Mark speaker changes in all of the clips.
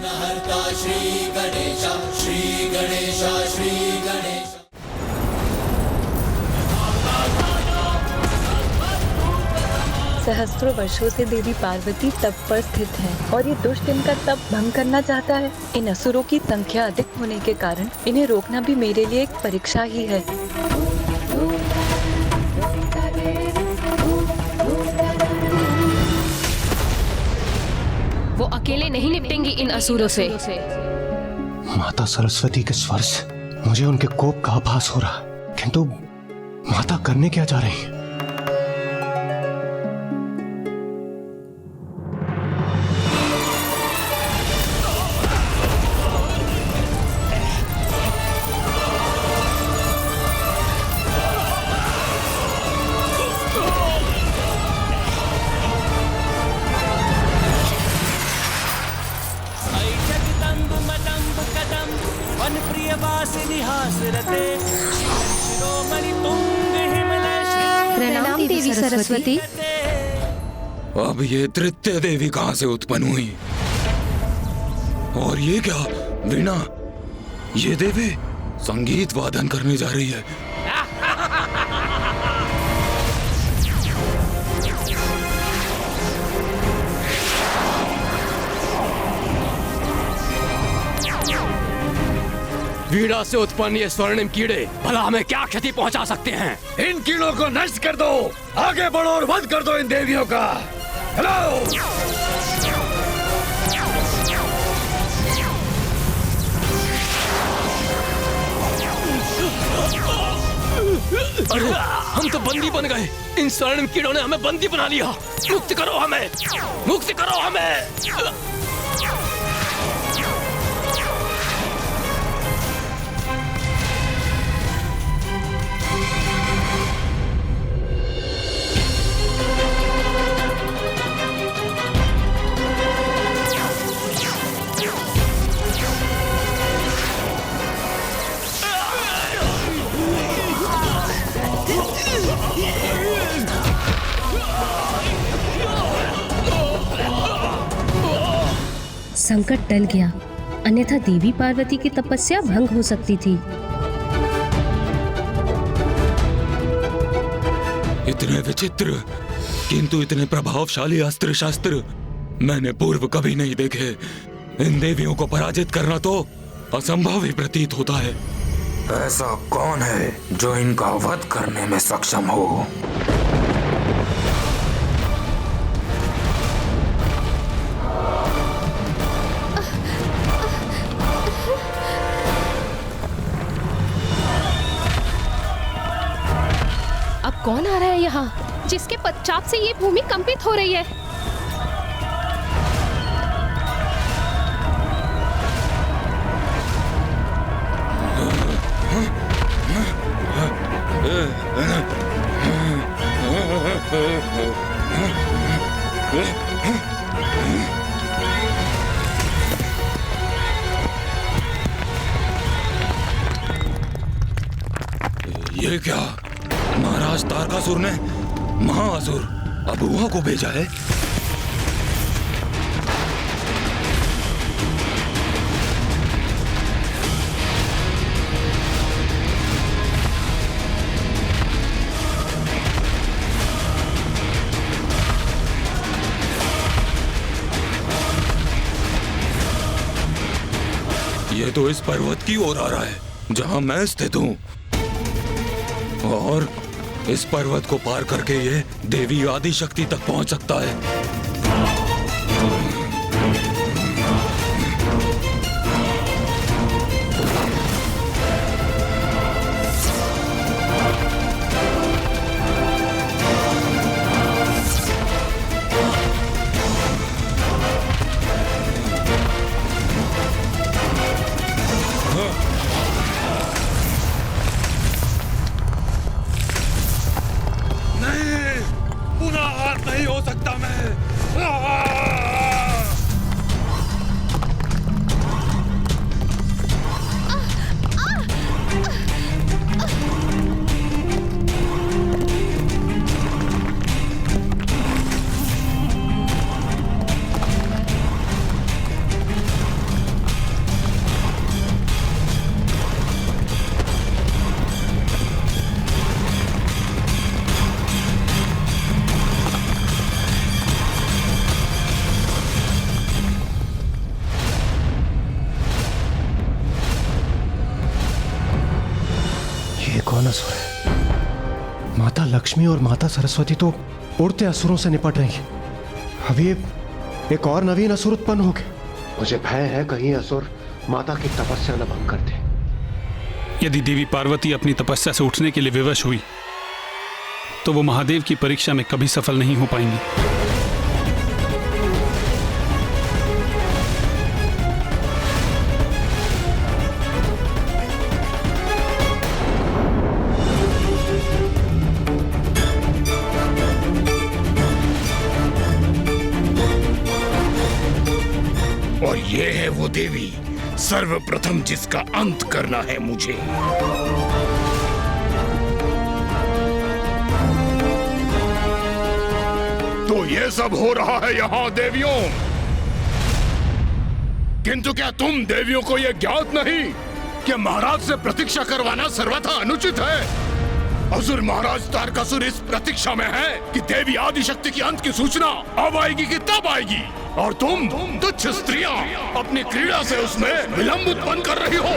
Speaker 1: विघ्नहर्ता श्री गणेश, श्री गणेश, श्री गणेश।
Speaker 2: सहस्त्रों वर्षों से देवी पार्वती तप पर स्थित है और ये दुष्ट इनका तप भंग करना चाहता है। इन असुरों की संख्या अधिक होने के कारण इन्हें रोकना भी मेरे लिए एक परीक्षा ही है।
Speaker 3: वो अकेले नहीं निपटेंगी इन असुरों से।
Speaker 4: माता सरस्वती के स्वर से मुझे उनके कोप का आभास हो रहा, किंतु माता करने क्या जा रही है?
Speaker 3: प्रणाम देवी सरस्वती।
Speaker 5: अब ये तृतीय देवी कहाँ से उत्पन्न हुई? और ये क्या वीणा? ये देवी संगीत वादन करने जा रही है।
Speaker 6: वीणा से उत्पन्न ये स्वर्णिम कीड़े भला हमें क्या क्षति पहुंचा सकते हैं?
Speaker 5: इन कीड़ों को नष्ट कर दो, आगे बढ़ो और वध कर दो इन देवियों का। हेलो!
Speaker 6: अरे हम तो बंदी बन गए। इन स्वर्णिम कीड़ों ने हमें बंदी बना लिया। मुक्त करो हमें, मुक्त करो हमें।
Speaker 7: संकट टल गया, अन्यथा देवी पार्वती की तपस्या भंग हो सकती थी।
Speaker 5: इतने विचित्र किंतु इतने प्रभावशाली अस्त्र शस्त्र मैंने पूर्व कभी नहीं देखे। इन देवियों को पराजित करना तो असंभव ही प्रतीत होता है।
Speaker 8: ऐसा कौन है जो इनका वध करने में सक्षम हो?
Speaker 3: अब कौन आ रहा है यहाँ, जिसके पश्चात से ये भूमि कंपित हो रही है?
Speaker 5: ये क्या? महाराज तारकासुर ने महाअसुर अबुआ को भेजा है। ये तो इस पर्वत की ओर आ रहा है जहां मैं स्थित हूं, और इस पर्वत को पार करके ये देवी आदि शक्ति तक पहुंच सकता है। नहीं, पुनः हार नहीं हो सकता मैं।
Speaker 4: कौन असुर है? माता लक्ष्मी और माता सरस्वती तो उड़ते असुरों से निपट रही है। अभी एक और नवीन असुर उत्पन्न हो गए। मुझे भय है कहीं असुर माता की तपस्या न भंग कर दे।
Speaker 9: यदि देवी पार्वती अपनी तपस्या से उठने के लिए विवश हुई तो वो महादेव की परीक्षा में कभी सफल नहीं हो पाएंगी।
Speaker 10: और ये है वो देवी सर्वप्रथम जिसका अंत करना है मुझे। तो ये सब हो रहा है यहाँ देवियों, किंतु क्या तुम देवियों को यह ज्ञात नहीं कि महाराज से प्रतीक्षा करवाना सर्वथा अनुचित है? असुर महाराज तारकासुर इस प्रतीक्षा में है कि देवी आदिशक्ति की अंत की सूचना अब आएगी कि तब आएगी, और तुम तुच्छ स्त्रियां अपनी क्रीड़ा से उसमें विलंब उत्पन्न कर रही हो।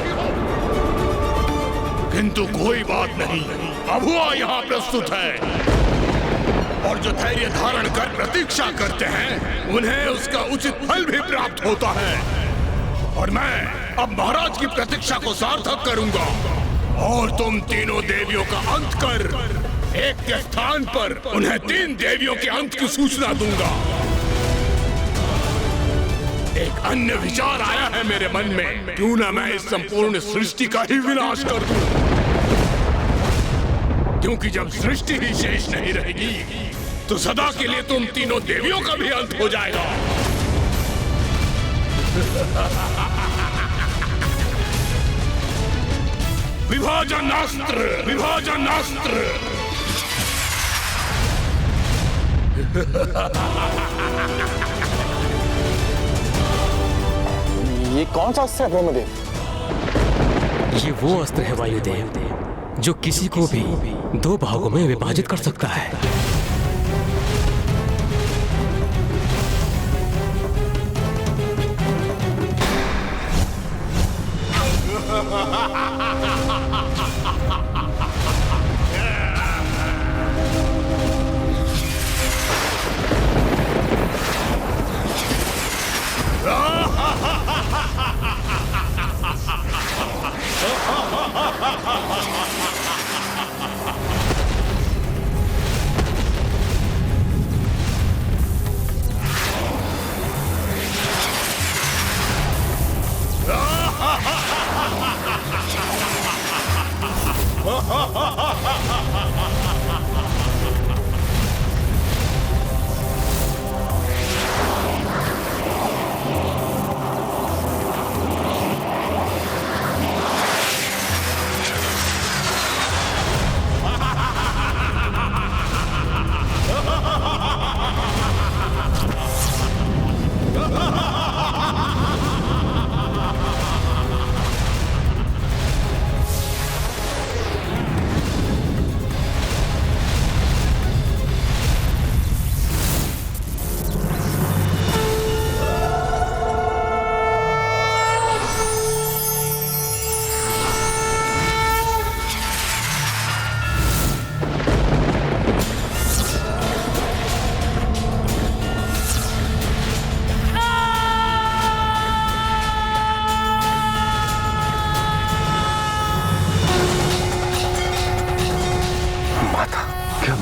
Speaker 10: किंतु कोई बात नहीं, अभुआ यहाँ प्रस्तुत है, और जो धैर्य धारण कर प्रतीक्षा करते हैं उन्हें उसका उचित फल भी प्राप्त होता है। और मैं अब महाराज की प्रतीक्षा को सार्थक करूंगा, और तुम तीनों देवियों का अंत कर एक के स्थान पर उन्हें 3 देवियों के अंत की सूचना दूंगा। एक अन्य विचार आया है मेरे मन में, क्यों ना मैं इस संपूर्ण सृष्टि का ही विनाश कर दूं, क्योंकि जब सृष्टि ही शेष नहीं रहेगी तो सदा के लिए तुम तीनों देवियों का भी अंत हो जाएगा। विभाजनास्त्र, विभाजनास्त्र।
Speaker 11: ये कौन सा अस्त्र है ब्रह्मदेव?
Speaker 6: ये वो अस्त्र है वायुदेव जो किसी को भी 2 भागों में विभाजित कर सकता है।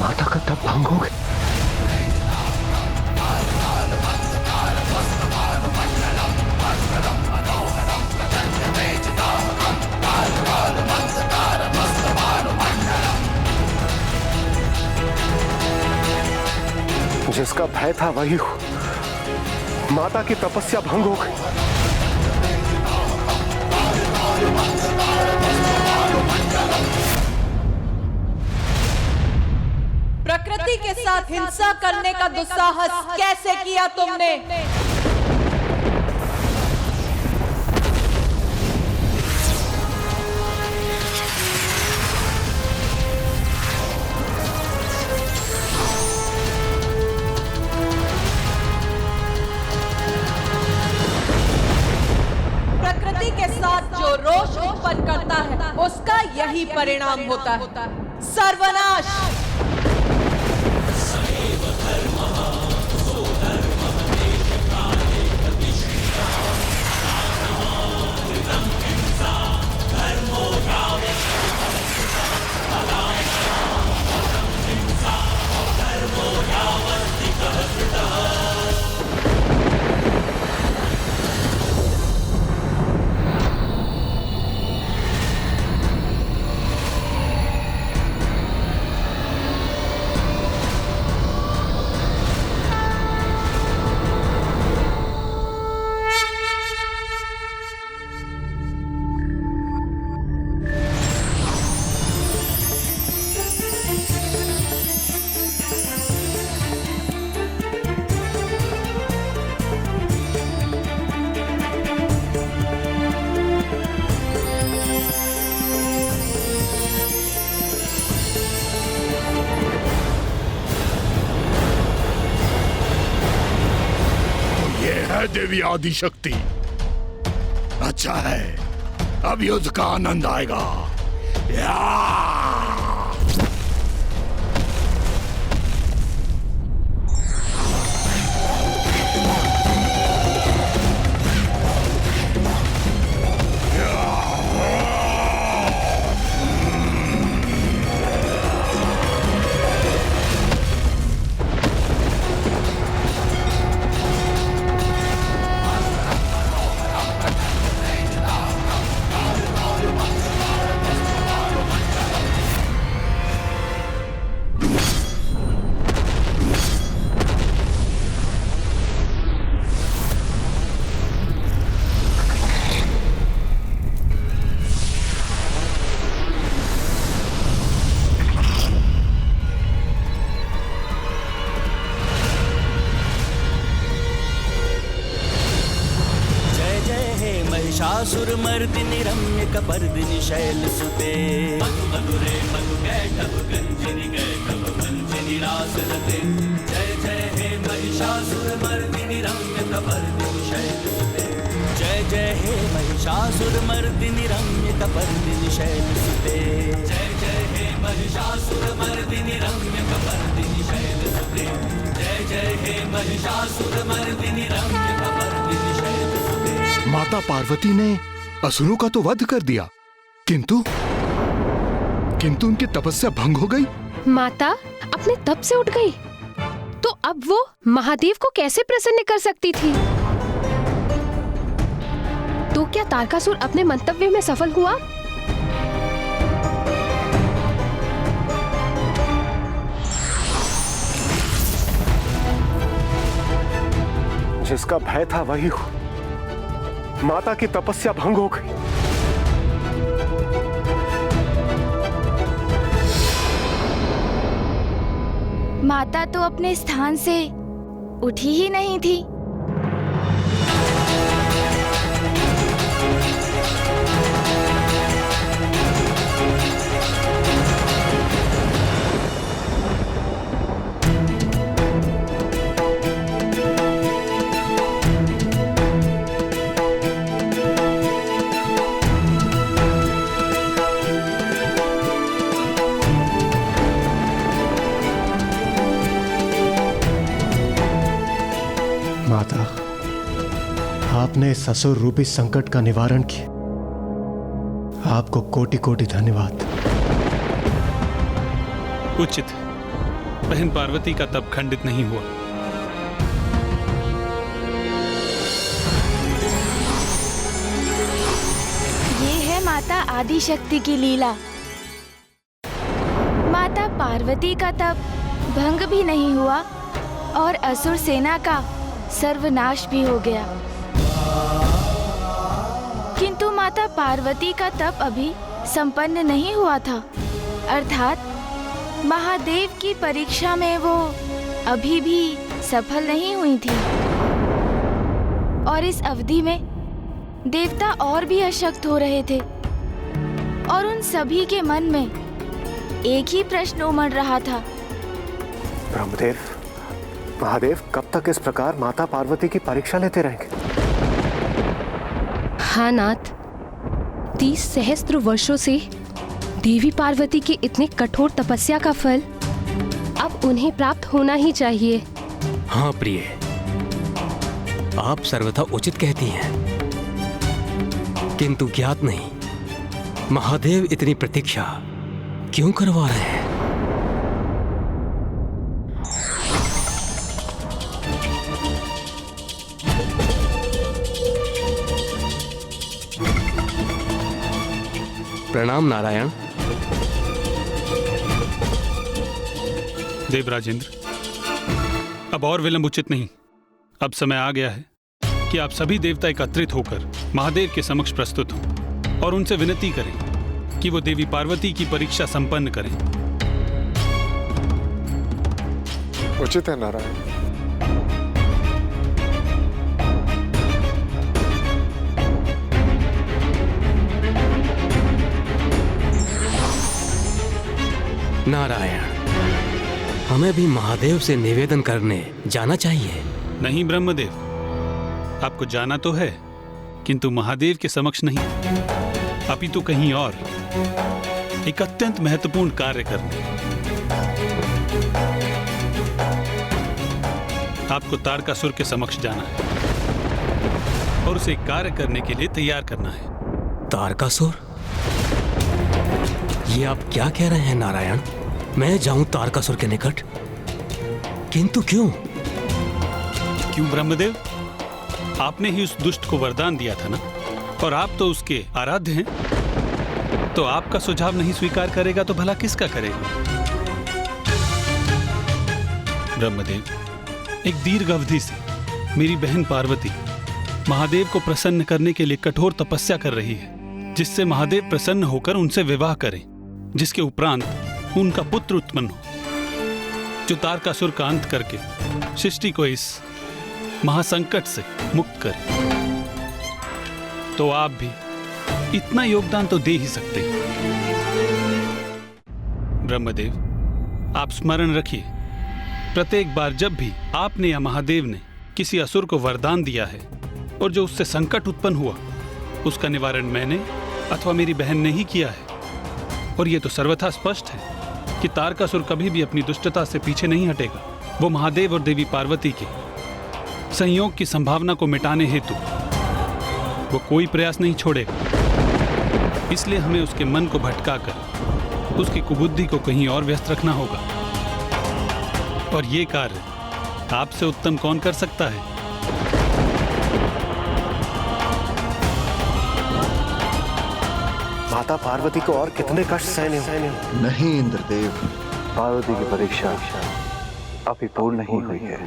Speaker 4: माता का तप भंग हो गया। जिसका भय था वही हो, माता की तपस्या भंग हो गई।
Speaker 12: प्रकृति के साथ हिंसा करने का दुस्साहस कैसे किया तुमने? प्रकृति के साथ जो जो रोष उत्पन्न करता है उसका यही परिणाम होता है, सर्वनाश।
Speaker 10: देवी आदिशक्ति, अच्छा है, अब युद्ध का आनंद आएगा।
Speaker 1: महिषासुरमर्दिनि रम्य कपर्दिनि शैलसुते मधुरे मधुकैटभ गंजिनि कैटभ गंजिनि रासरते। जय जय हे महिषासुरमर्दिनि रम्य कपर्दिनि शैलसुते। जय जय हे महिषासुरमर्दिनि रम्य कपर्दिनि शैलसुते। जय जय हे महिषासुरमर्दिनि रम्य कपर्दिनि शैलसुते। जय जय हे महिषासुरमर्दिनि रम्य कपर्दिनि शैलसुते।
Speaker 10: माता पार्वती ने असुरों का तो वध कर दिया, किंतु उनकी तपस्या भंग हो गई।
Speaker 3: माता अपने तप से उठ गई, तो अब वो महादेव को कैसे प्रसन्न कर सकती थी? तो क्या तारकासुर अपने मंतव्य में सफल हुआ?
Speaker 4: जिसका भय था वही हुआ। माता की तपस्या भंग हो गई।
Speaker 13: माता तो अपने स्थान से उठी ही नहीं थी।
Speaker 4: माता, आपने इस असुर रूपी संकट का निवारण किया। आपको कोटि कोटि धन्यवाद।
Speaker 9: उचित। बहन पार्वती का तप खंडित नहीं हुआ।
Speaker 13: ये है माता आदिशक्ति की लीला। माता पार्वती का तप भंग भी नहीं हुआ और असुर सेना का सर्वनाश भी हो गया, किंतु माता पार्वती का तप अभी संपन्न नहीं हुआ था, अर्थात महादेव की परीक्षा में वो अभी भी सफल नहीं हुई थी। और इस अवधि में देवता और भी अशक्त हो रहे थे और उन सभी के मन में एक ही प्रश्न उमड़ रहा था।
Speaker 4: ब्रह्मदेव, महादेव कब तक इस प्रकार माता पार्वती की परीक्षा लेते रहेंगे?
Speaker 7: हाँ नाथ,
Speaker 3: 30 सहस्त्र वर्षों से देवी पार्वती की इतने कठोर तपस्या का फल अब उन्हें प्राप्त होना ही चाहिए।
Speaker 6: हाँ प्रिय, आप सर्वथा उचित कहती हैं, किंतु ज्ञात नहीं महादेव इतनी प्रतीक्षा क्यों करवा रहे हैं। प्रणाम नारायण।
Speaker 9: देवराजेंद्र, अब और विलंब उचित नहीं। अब समय आ गया है कि आप सभी देवता एकत्रित होकर महादेव के समक्ष प्रस्तुत हों और उनसे विनती करें कि वो देवी पार्वती की परीक्षा संपन्न करें।
Speaker 11: उचित है नारायण।
Speaker 6: नारायण, हमें भी महादेव से निवेदन करने जाना चाहिए।
Speaker 9: नहीं ब्रह्मदेव, आपको जाना तो है, किंतु महादेव के समक्ष नहीं, अपितु कहीं और एक अत्यंत महत्वपूर्ण कार्य करने। आपको तारकासुर के समक्ष जाना है और उसे कार्य करने के लिए तैयार करना है।
Speaker 6: तारकासुर? ये आप क्या कह रहे हैं नारायण? मैं जाऊं तारकासुर के निकट? किंतु क्यों?
Speaker 9: क्यों ब्रह्मदेव? आपने ही उस दुष्ट को वरदान दिया था ना, और आप तो उसके आराध्य हैं। तो आपका सुझाव नहीं स्वीकार करेगा तो भला किसका करेगा? ब्रह्मदेव, एक दीर्घ अवधि से मेरी बहन पार्वती महादेव को प्रसन्न करने के लिए कठोर तपस्या कर रही है, जिससे महादेव प्रसन्न होकर उनसे विवाह करें, जिसके उपरांत उनका पुत्र उत्पन्न हो, जो तारकासुर का अंत करके सृष्टि को इस महासंकट से मुक्त करे। तो आप भी इतना योगदान तो दे ही सकते हैं। ब्रह्मदेव, आप स्मरण रखिए, प्रत्येक बार जब भी आपने या महादेव ने किसी असुर को वरदान दिया है और जो उससे संकट उत्पन्न हुआ, उसका निवारण मैंने अथवा मेरी बहन ने ही किया है। और यह तो सर्वथा स्पष्ट है कि तारकासुर कभी भी अपनी दुष्टता से पीछे नहीं हटेगा। वो महादेव और देवी पार्वती के संयोग की संभावना को मिटाने हेतु वो कोई प्रयास नहीं छोड़ेगा। इसलिए हमें उसके मन को भटकाकर उसकी कुबुद्धि को कहीं और व्यस्त रखना होगा। और ये कार्य आपसे उत्तम कौन कर सकता है?
Speaker 4: माता पार्वती को और कितने कष्ट सहने हों?
Speaker 14: नहीं इंद्रदेव, पार्वती की परीक्षा अभी पूर्ण नहीं हुई है।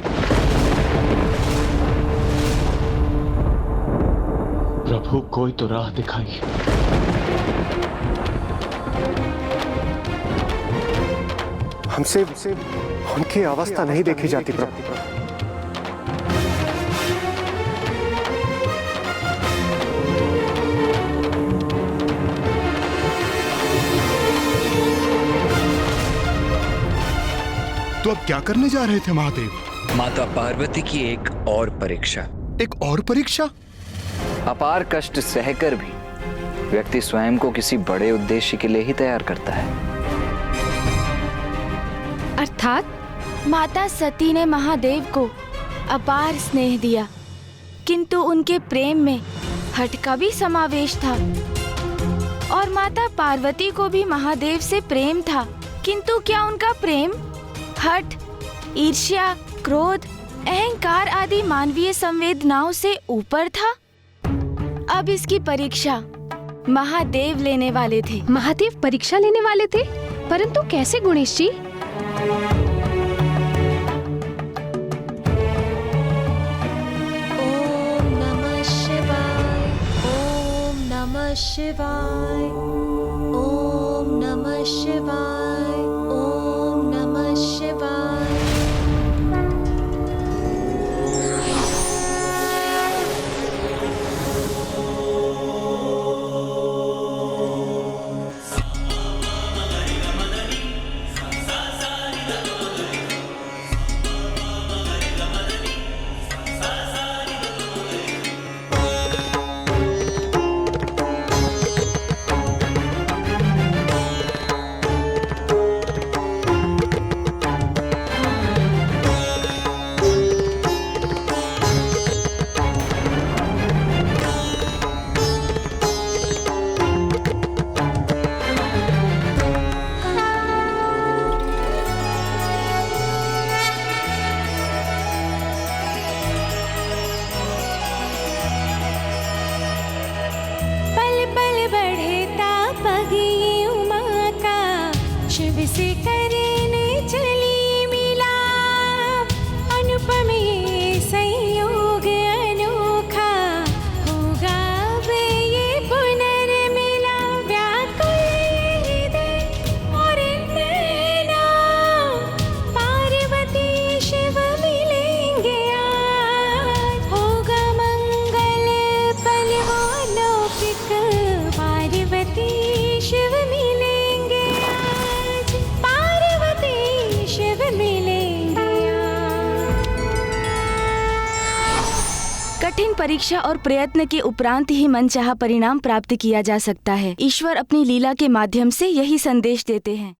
Speaker 4: प्रभु, कोई तो राह दिखाइए। हमसे उनकी अवस्था नहीं देखी जाती प्रभु।
Speaker 10: तो अब क्या करने जा रहे थे महादेव?
Speaker 15: माता पार्वती की एक और परीक्षा।
Speaker 10: एक और परीक्षा?
Speaker 15: अपार कष्ट सहकर भी व्यक्ति स्वयं को किसी बड़े उद्देश्य के लिए ही तैयार करता है।
Speaker 3: अर्थात
Speaker 13: माता सती ने महादेव को अपार स्नेह दिया, किंतु उनके प्रेम में हठ का भी समावेश था। और माता पार्वती को भी महादेव से प्रेम था, किंतु क्या उनका प्रेम हठ, ईर्ष्या, क्रोध, अहंकार आदि मानवीय संवेदनाओं से ऊपर था? अब इसकी परीक्षा महादेव लेने वाले थे।
Speaker 3: महादेव परीक्षा लेने वाले थे? परंतु कैसे गणेश जी?
Speaker 16: ओम नमः शिवाय, ओम नमः शिवाय, ओम नमः शिवाय, ओम नमः शिवाय।
Speaker 17: से करने चली मिलाप, अनुपम ये संयोग अनोखा, होगा अब ये पुनर्मिलाप। व्याकुल ये हृदय और नैना, पार्वती शिव मिलेंगे आज, होगा मंगल पल वो लौकिक, पार्वती शिव मिलेंगे आज, पार्वती शिव मिलेंगे आज।
Speaker 13: कठिन परीक्षा और प्रयत्न के उपरांत ही मनचाहा परिणाम प्राप्त किया जा सकता है। ईश्वर अपनी लीला के माध्यम से यही संदेश देते हैं।